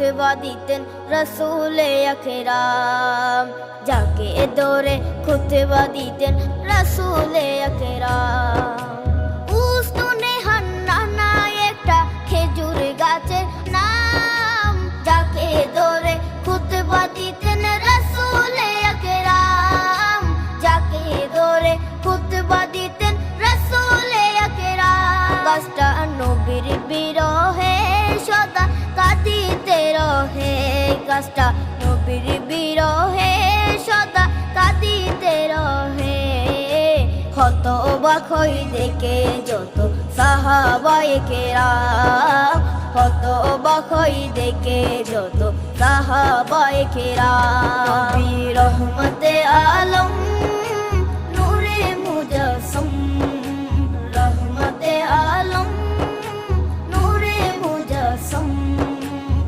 খুতবা দিতেন রাসূলে আকরাম, যাকে ধরে খুতবা দিতেন রাসূলে আকরাম। উস্তুনে হান্নানা একটা খেজুর গাছের নাম, যাকে ধরে খুতবা দিতেন রাসূলে আকরাম, যাকে ধরে খুতবা দিতেন রাসূলে আকরাম। গাছটা নবীর বিরহে সদা কাঁদিতে রহে, গাছটা নবীর বিরহে সদা কাঁদিতে রহে। হতবাক হই দেখে যত সাহাবায়ে কেরাম, হতবাক হই দেখে যত সাহাবায়ে কেরাম। নবী রহমতে আলম